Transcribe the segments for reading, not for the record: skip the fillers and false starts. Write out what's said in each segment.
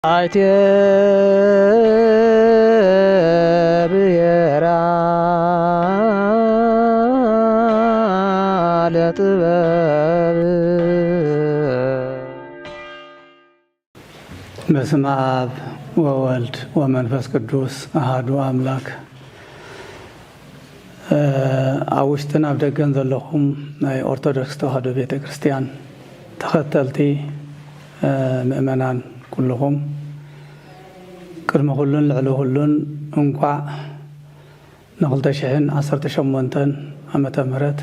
አይቴ ብሔራ ለጥበብ በስመ አብ ወወልድ ወመንፈስ ቅዱስ አሐዱ አምላክ። ኣብ ውሽጥን ኣብ ደገን ዘለኹም ናይ ኦርቶዶክስ ተዋህዶ ቤተ ክርስቲያን ተኸተልቲ ምእመናን ኩልኹም ቅድሚ ኩሉን ልዕሊ ኩሉን እንኳዕ ን2018 ዓመተ ምህረት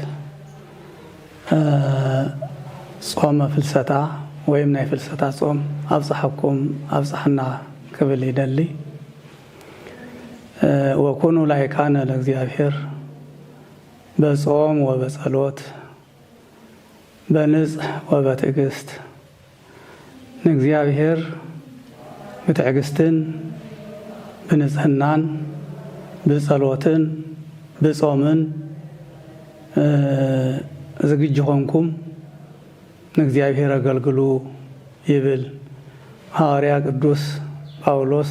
ጾመ ፍልሰታ ወይም ናይ ፍልሰታ ጾም ኣብፅሐኩም ኣብፅሕና ክብል ይደሊ። ወኩኑ ላይካነ ለእግዚአብሔር በጾም ወበጸሎት በንጽሕ ወበትዕግስት ንእግዚአብሔር ብትዕግስትን ብንጽሕናን ብጸሎትን ብጾምን ዝግጁ ኾንኩም ንእግዚአብሔር አገልግሉ ይብል ሐዋርያ ቅዱስ ጳውሎስ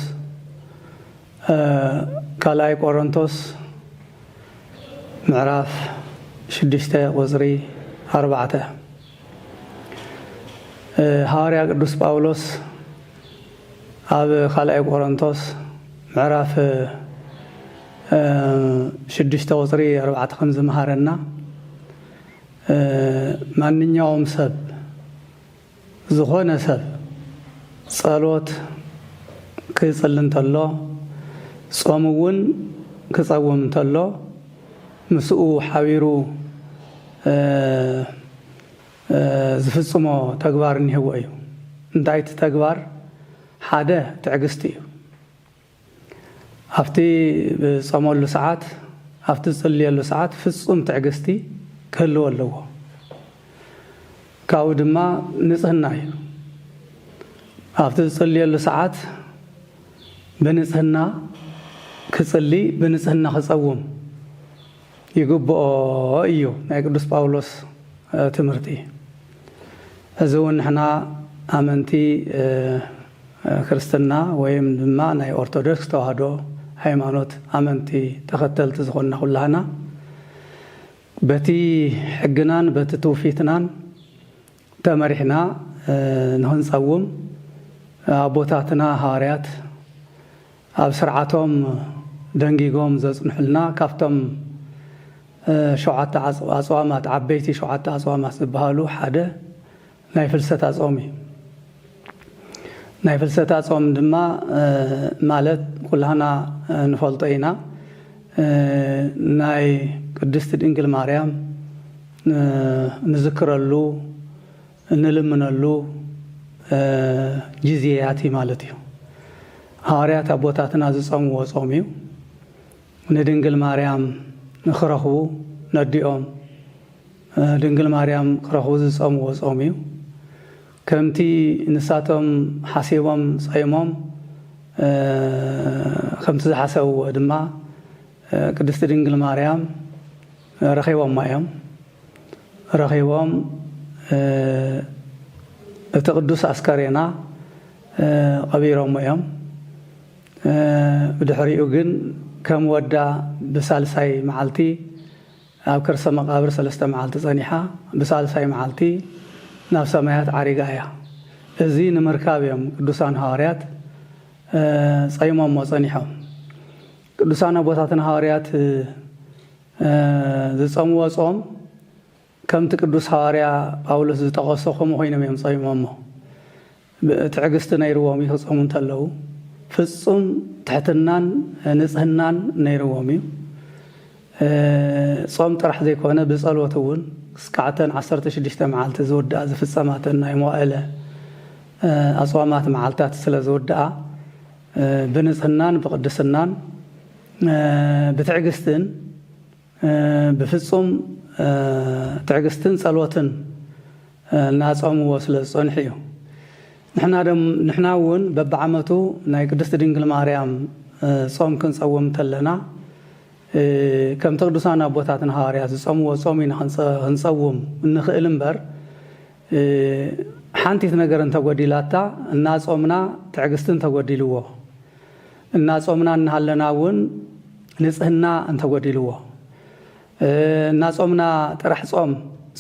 ካልኣይ ቆሮንቶስ ምዕራፍ 6:4 ሐዋርያ ቅዱስ ጳውሎስ ኣብ ካልኣይ ቆሮንቶስ ምዕራፍ 6:4 ከም ዝመሃረና ማንኛውም ሰብ ዝኾነ ሰብ ጸሎት ክጽሊ እንተሎ ጾም እውን ክጸውም እንተሎ ምስኡ ሓቢሩ ዝፍጽሞ ተግባር እንሄዎ እዩ። እንታይ እቲ ተግባር? ሓደ ትዕግስቲ እዩ። ኣብቲ ብጸመሉ ሰዓት ኣብቲ ዝጽልየሉ ሰዓት ፍጹም ትዕግስቲ ክህልዎ ኣለዎ። ካብኡ ድማ ንጽህና እዩ። ኣብቲ ዝጽልየሉ ሰዓት ብንጽህና ክጽሊ ብንጽህና ክጸውም ይግብኦ እዩ ናይ ቅዱስ ጳውሎስ ትምህርቲ። እዚ እውን ንሕና ኣመንቲ ክርስትና ወይም ድማ ናይ ኦርቶዶክስ ተዋህዶ ሃይማኖት ኣመንቲ ተኸተልቲ ዝኾንና ኩላህና በቲ ሕግናን በቲ ትውፊትናን ተመሪሕና ንኽንጸውም ኣቦታትና ሐዋርያት ኣብ ስርዓቶም ደንጊጎም ዘጽንሑልና ካብቶም 7 ኣጽዋማት ዓበይቲ 7 ኣጽዋማት ዝበሃሉ ሓደ ናይ ፍልሰታ ጾም እዩ። ናይ ፍልሰታ ጾም ድማ ማለት ኩላህና ንፈልጦ ኢና ናይ ቅድስቲ ድንግል ማርያም ንዝክረሉ እንልምነሉ ጊዜያት ማለት እዩ። ሐዋርያት ኣቦታትና ዝጸምዎ ጾም እዩ። ንድንግል ማርያም ንኽረኽቡ ነዲኦም ድንግል ማርያም ክረኽቡ ዝጸምዎ ጾም እዩ። ከምቲ ንሳቶም ሓሲቦም ጸይሞም ከምቲ ዝሓሰብዎ ድማ ቅድስቲ ድንግል ማርያም ረኺቦም እዮም። ረኺቦም እቲ ቅዱስ ኣስከሬና ቀቢሮም እዮም። ብድሕሪኡ ግን ከም ወዳ ብሳልሳይ መዓልቲ ኣብ ከርሰ መቃብር 3 መዓልቲ ጸኒሓ ብሳልሳይ መዓልቲ ናብ ሰማያት ዓሪጋ እያ። እዚ ንምርካብ እዮም ቅዱሳን ሐዋርያት ጸይሞሞ ጸኒሖም። ቅዱሳን ኣቦታትን ሐዋርያት ዝጸምዎ ጾም ከምቲ ቅዱስ ሐዋርያ ጳውሎስ ዝጠቐሶ ከምኡ ኮይኖም እዮም ጸይሞሞ። ትዕግስቲ ነይርዎም እዩ ክጸሙ እንተለዉ። ፍጹም ትሕትናን ንጽህናን ነይርዎም እዩ። ጾም ጥራሕ ዘይኮነ ብጸሎት እውን እስካዕተን 16 መዓልቲ ዝውድኣ ዝፍጸማትን ናይ መዋዕለ ኣጽዋማት መዓልታት ስለ ዝውድኣ ብንጽህናን ብቅድስናን ብትዕግስትን ብፍጹም ትዕግስትን ጸሎትን እናጸምዎ ስለ ዝጸንሑ እዩ። ንሕና እውን በብዓመቱ ናይ ቅድስቲ ድንግል ማርያም ጾም ክንጸውም እንተለና ከምቲ ቅዱሳን ኣቦታትን ሐዋርያት ዝጸምዎ ጾም ኢና ክንጸውም እንኽእል እምበር ሓንቲት ነገር እንተጎዲላታ እናጾምና ትዕግስትን ተጎዲልዎ እናጾምና እናሃለናውን ንጽህና እንተጎዲልዎ እናጾምና ጥራሕ ጾም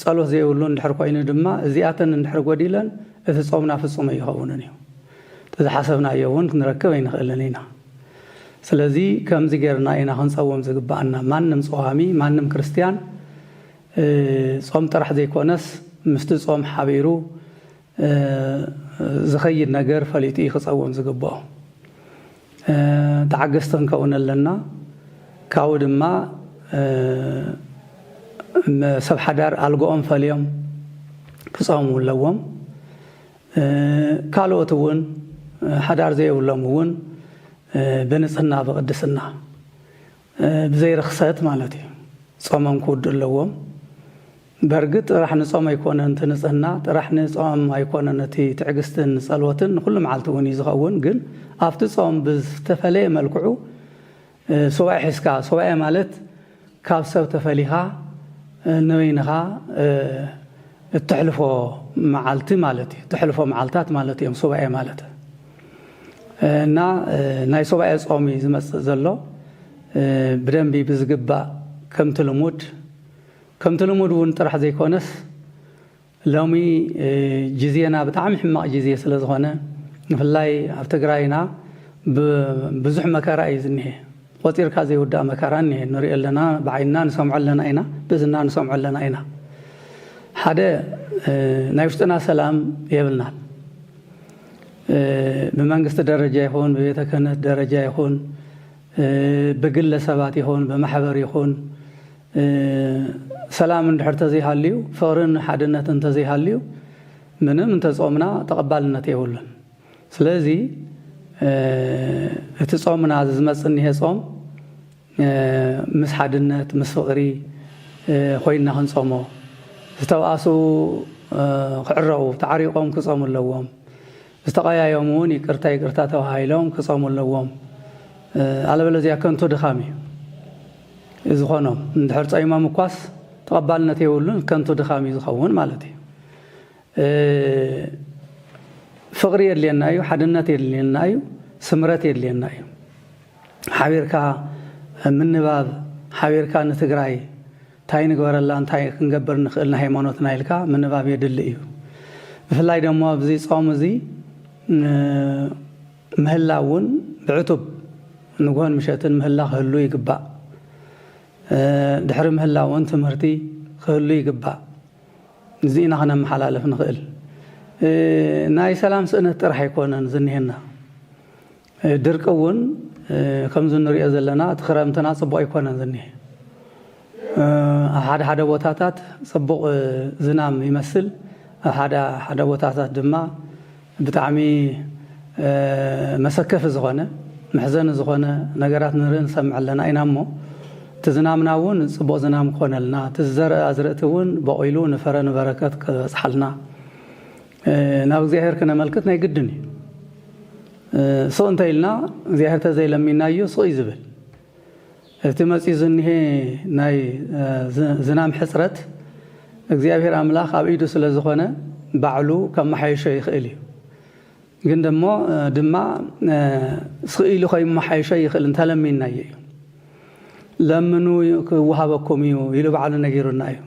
ጸሎት ዘይብሉ እንድሕር ኮይኑ ድማ እዚኣተን እንድሕር ጎዲለን እቲ ጾምና ፍጹም ይኸውንን እዩ ተሓሰብናዮ እውን ክንረክብ ኣይንኽእልን ኢና ስለዚ ከምዚ ጌርና ኢና ክንጸውም ዝግባአና ማንም ጾዋሚ ማንም ክርስቲያን ጾም ጥራሕ ዘይኮነስ ምስቲ ጾም ሓቢሩ ዝኸይድ ነገር ፈሊጡ ክጸውም ዝግባኦ ተዓገስቲ ክንከውን ኣለና ካብኡ ድማ ሰብ ሓዳር ኣልጎኦም ፈልዮም ክጸውሙ ኣለዎም ካልኦት እውን ሓዳር ዘይብሎም እውን ብንጽህና ብቅድስና ብዘይርክሰት ማለት እዩ ጾሞም ክውድእ ኣለዎም በርግጥ ጥራሕ ንጾም ኣይኮነን እቲ ንጽህና ጥራሕ ንጾም ኣይኮነን እቲ ትዕግስትን ጸልወትን ኩሉ መዓልቲ እውን እዩ ዝኸውን ግን ኣብቲ ጾም ብዝተፈለየ መልክዑ ሱባኤ ሒዝካ ሱባኤ ማለት ካብ ሰብ ተፈሊኻ ንበይንኻ እትሕልፎ መዓልቲ ማለት እዩ እትሕልፎ መዓልታት ማለት እዮም ሱባኤ ማለት እና ናይ ሱባኤ ጾም እዩ ዝመጽእ ዘሎ ብደንቢ ብዝግባእ ከምቲ ልሙድ እውን ጥራሕ ዘይኮነስ ሎሚ ጊዜና ብጣዕሚ ሕማቕ ጊዜ ስለ ዝኾነ ብፍላይ ኣብ ትግራይና ብዙሕ መከራ እዩ ዝኒሄ ቆፂርካ ዘይውዳእ መከራ እኒሄ ንሪኦ ኣለና ብዓይንና ንሰምዖ ኣለና ኢና ብዝና ንሰምዖ ኣለና ኢና ሓደ ናይ ውሽጥና ሰላም የብልናን ብመንግስቲ ደረጃ ይኹን ብቤተ ክህነት ደረጃ ይኹን ብግለሰባት ይኹን ብማሕበር ይኹን ሰላም እንድሕር ተዘይሃልዩ ፍቕርን ሓድነት እንተዘይሃልዩ ምንም እንተጾምና ተቐባልነት የብሉን ስለዚ እቲ ጾምና ዝመጽእ እኒሄ ጾም ምስ ሓድነት ምስ ፍቕሪ ኮይንና ክንጾሞ ዝተባኣሱ ክዕረቑ ተዓሪቆም ክጾሙ ኣለዎም ዝተቐያዮም እውን ይቅርታ ተባሂሎም ክጾሙ ኣለዎም ኣለበለዚያ ከንቱ ድኻም እዩ ዝኾኖም እንድሕር ጸይሞም እኳስ ተቐባልነት የብሉን ከንቱ ድኻም እዩ ዝኸውን ማለት እዩ ፍቕሪ የድልየና እዩ ሓድነት የድልየና እዩ ስምረት የድልየና እዩ ሓቢርካ ምንባብ ሓቢርካ ንትግራይ እንታይ ንግበረላ እንታይ ክንገብር ንኽእል ሃይማኖትና ኢልካ ምንባብ የድሊ እዩ ብፍላይ ደሞ ኣብዚ ጾም እዚ ምህላ እውን ብዕቱብ ንጎን ምሸትን ምህላ ክህሉ ይግባእ ድሕሪ ምህላ እውን ትምህርቲ ክህሉ ይግባእ እዚ ኢና ክነመሓላለፍ ንኽእል ናይ ሰላም ስእነት ጥራሕ ኣይኮነን ዝኒሄና ድርቂ እውን ከምዚ ንሪኦ ዘለና እቲ ክረምትና ጽቡቕ ኣይኮነን ዝኒሄ ኣብ ሓደ ቦታታት ጽቡቕ ዝናም ይመስል ኣብ ሓደ ቦታታት ድማ ብጣዕሚ መሰከፊ ዝኾነ መሕዘኒ ዝኾነ ነገራት ንርኢ ንሰምዕ ኣለና ኢና እሞ እቲ ዝናምና እውን ጽቡቕ ዝናም ክኾነልና እቲ ዝዘርአ ኣዝርእቲ እውን በቂሉ ንፈረ ንበረከት ክበፅሓልና ናብ እግዚኣብሔር ክነመልክት ናይ ግድን እዩ ስቕ እንተኢልና እግዚኣብሔር ተዘይለሚናዮ ስቕ እዩ ዝብል እቲ መፂኡ ዝኒሄ ናይ ዝናም ሕፅረት እግዚኣብሔር ኣምላኽ ኣብ ኢዱ ስለ ዝኾነ ባዕሉ ከመሓይሾ ይኽእል እዩ ግን ደሞ ድማ ስቕ ኢሉ ከይመሓይሾ ይኽእል እንተለሚናዮ እዩ ለምኑ ክወሃበኩም እዩ ኢሉ ባዕሉ ነጊሩና እዩ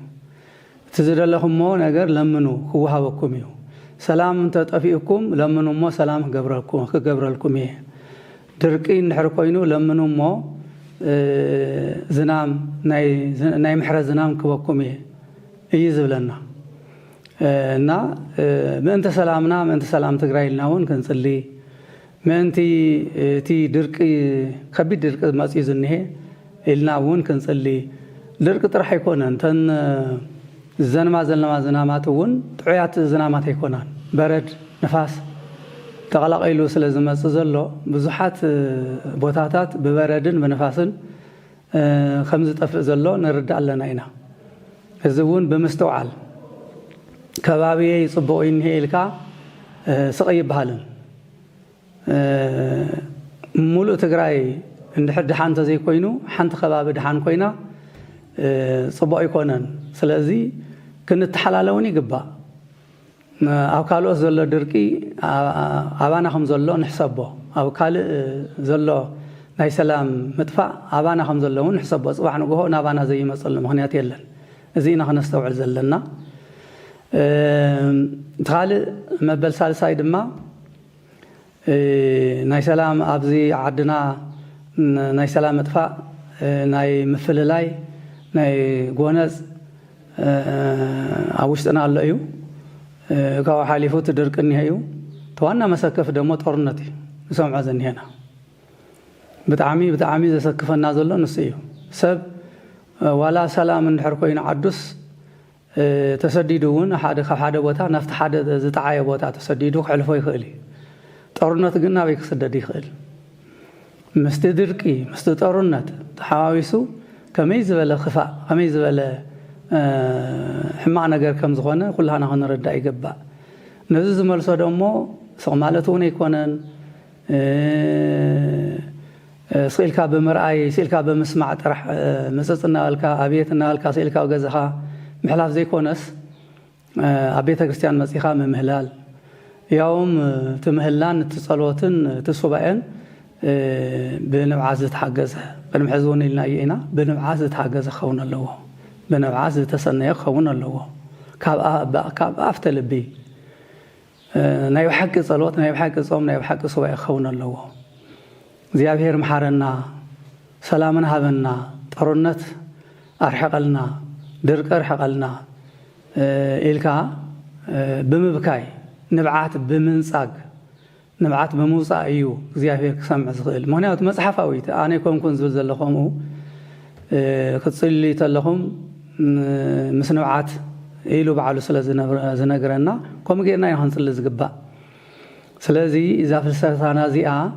እቲ ዝደለኹሞ ነገር ለምኑ ክወሃበኩም እዩ ሰላም እንተጠፊኡኩም ለምኑ እሞ ሰላም ክገብረልኩም እየ ድርቂ እንድሕር ኮይኑ ለምኑ እሞ ዝናም ናይ ምሕረት ዝናም ክበኩም እየ እዩ ዝብለና እና ምእንቲ ሰላምና ምእንቲ ሰላም ትግራይ ኢልና እውን ክንጽሊ ምእንቲ እቲ ድርቂ ከቢድ ድርቂ መፂኡ ዝኒሄ ኢልና እውን ክንጽሊ ድርቂ ጥራሕ ኣይኮነን ተን ዘንማ ዘለማ ዝናማት እውን ጥዑያት ዝናማት ኣይኮናን በረድ ንፋስ ተቐላቀሉ ስለ ዝመጽእ ዘሎ ብዙሓት ቦታታት ብበረድን ብንፋስን ከም ዝጠፍእ ዘሎ ንርዳእ ኣለና ኢና እዚ እውን ብምስትውዓል ከባቢየ ይጽቡቕ ይንሄ ኢልካ ስቕ ይበሃልን ሙሉእ ትግራይ እንድሕር ድሓን ተዘይኮይኑ ሓንቲ ከባቢ ድሓን ኮይና ጽቡቕ ይኮነን ስለዚ ክንተሓላለውን ይግባእ أو كالو زلوا دركي أبانا خم زلوا نحسبه أو كال زلوا ناي سلام مدفع أبانا خم زلوا نحسبه صباح نقوله نابانا زي ما صلى مهنيات يلن زينا خنستوعب زلنا تخال مبل سالسايد ما ناي سلام أبزي عدنا ناي سلام مدفع ناي مفللاي ناي جونز أوشتنا الله يو كاو حالفو تدركني هيو توانا مسكف دمو طرنتي سمع زن هنا بتعامي إذا سكف الناس الله نسيو سب ولا سلام نحركوين عدس تسديدون حدا بوتا نفت حدا زتعايا بوتا تسديدو حلفو يخلي طرنت قلنا بيك سدد يخل مستدركي مستطرنت تحاويسو كميز ولا خفاء كميز ولا حما نجار كم زخانة كلها نحن نرد يجبا نزز ملصق دمو سقمالتون يكونن سئل كاب مرأي سئل كاب مسمع طرح مسطنا الكا أبيتنا الكا سئل كاب جزها محلاف زي كونس أبيت كريستيان مسيحا من مهلال يوم تمهلان تصلوتن تصوبين بنبعازة حجزها بنمحزون لنا يينا بنبعازة حجزها خونا الله بنبعاز تسنى خونا الله كاب أفتل بي نايو حق صلوات نايو حق صوم نايو حق صوم خونا الله زيابير محارنا سلامنا هبنا طرنت أرحقلنا درك أرحقلنا إلكا بمبكاي نبعات بمنساق نبعات بموسى أيو زيابير سمع زغيل مهنيات مصحف أويت أنا يكون كنزل زلهم كتصلي تلهم مسنوعات إيلو بعلو سلا زنقرنا كم جينا يهون سلا زقبا سلازي إذا فلسطانا زيئة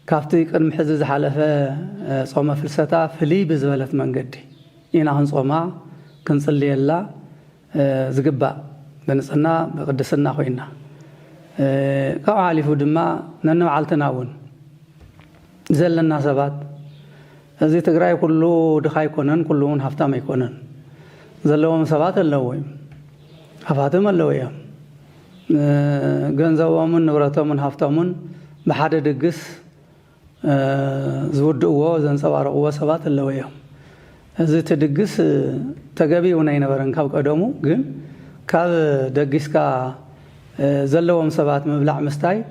كافتي كان محزز حالفة صومة فلسطا فلي بزولة من قدي إينا هون صومة كنصلي الله زقبا بنسنا بقدسنا خوينا كاو عالفو دما ننو عالتناون زلنا سبات زي تقرأي كله دخاي كونن كلون هفتا ما يكونن زلهم سبات اللويم هفاتهم اللويم جنزوا من نورتهم من هفتهم بحد دقس زود قوة زن سوار قوة سبات اللويم زي تدقس تجابي ونين برن كاب قدامه جن كاب دقس كا زلهم سبات مبلع مستاي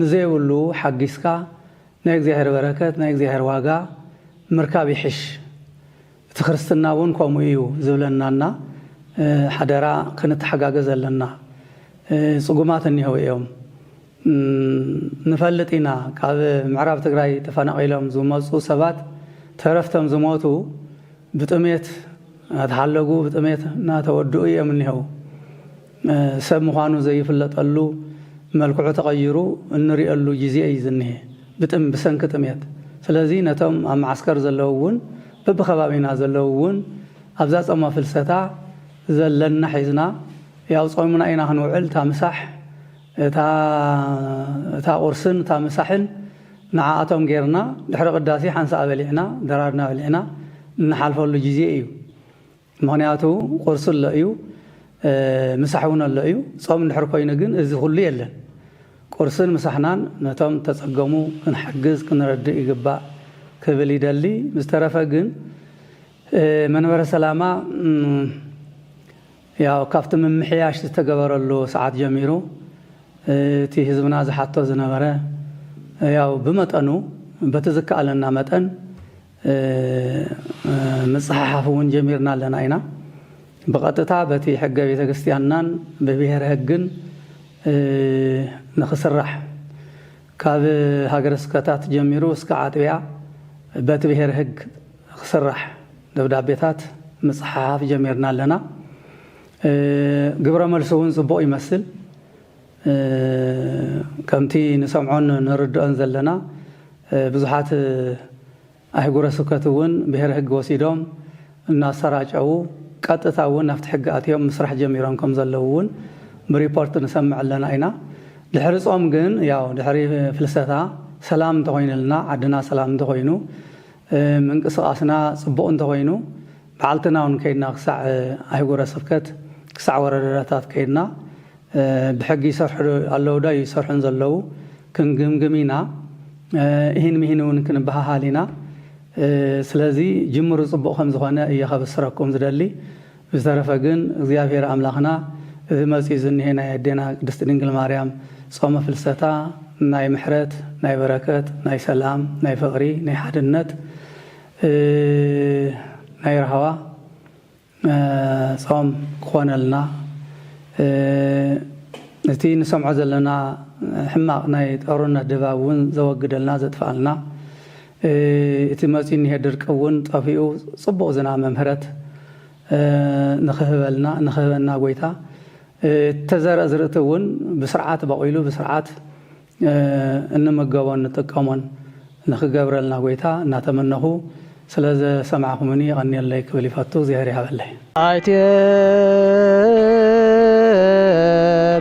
نزيولو حقس كا نايك زهر بركات نايك زهر واقع مركابي حش تخرستنا ون كوميو زولنا حدرا كنت حقاق زلنا صقوماتني هو يوم نفلتنا كاب معراب تقراي تفانقيلهم زموتو سبات ترفتم زموتو بتميت تحلقوا بتميت نا تودؤوا يمني هو سب مخانو زي فلطلو ملكعو تغيروا نري له جزئي زنه بتم بسنك تميت سلازي نتم أم عسكر زلوون ببخبابنا زلوون أبزاز أما فلسطا زلنا حزنا يا صومنا أين هنوعل تامسح تا أرسن تامسحن نعاتهم غيرنا لحرق الداسي حنسا بلعنا درارنا بلعنا نحالفوا له جزئي مغنياتو قرص اللقيو مسحونا اللقيو صوم نحرقوا ينقن إذ خلي يلن قرصن مسحنان نتم تسقمو كنحجز كنرد إجباء كبلي دلي مسترفقن منور سلامة يا كافت من محياش تتجبر له ساعات جميرو تي حزبنا زحطو زنبره يا بمتأنو بتذكر لنا متأن مصححفون جميرنا لنا أينا بقطتها بتي حق بيت كريستيانان ببيهر هجن نخسر رح كاب هاجرس كتات جميرو سكعات بيع بات بيهر هج خسر رح دبدا بيتات مصححف جميرنا لنا قبر ملسون صبوا يمثل كمتي نسمعون نرد أنزل لنا بزحات أهجر سكتون بهر هج وسيدهم الناس راجعوا قطتاون نفت حقاتهم مسرح جميرانكم زلوون بريبورت نسمع لنا أينا لحرصهم جن ياو لحري فلسطا سلام تغين لنا عدنا سلام تغينو من قصاصنا صبون تغينو بعلتنا ونكينا قصع أهجر سكت ክሳዕ ወረዳታት ከይድና ብሕጊ ይሰርሑ ኣለዉ ዳ ይሰርሑን ዘለዉ ክንግምግም ኢና ይህን ምሂን እውን ክንበሃሃል ኢና ስለዚ ጅምሩ ጽቡቕ ከም ዝኾነ እየ ከብስረኩም ዝደሊ ብዝተረፈ ግን እግዚአብሔር ኣምላኽና መጺኡ ዝኒሄ ናይ ኣዴና ቅድስቲ ድንግል ማርያም ጾመ ፍልሰታ ናይ ምሕረት ናይ በረከት ናይ ሰላም ናይ ፍቕሪ ናይ ሓድነት ናይ ረሃዋ ጾም ክኾነልና እቲ ንሰምዖ ዘለና ሕማቕ ናይ ጦርነት ድባብ እውን ዘወግደልና ዘጥፍኣልና እቲ መጺኡ እኒሄ ድርቂ እውን ጠፊኡ ጽቡቕ ዝናብ ምሕረት ንኽህበና ጎይታ ተዘርአ ዝርእቲ እውን ብስርዓት በቂሉ ብስርዓት እንመገቦን እንጥቀሞን ንኽገብረልና ጎይታ እናተመነኹ ስለዘሰማዕኹምኒ ቀኒየለይ ክብል ይፈቱ እግዚአብሔር ይሃበለይ አይቴ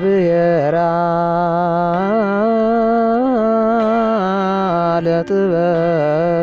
ብሔራ ለጥበብ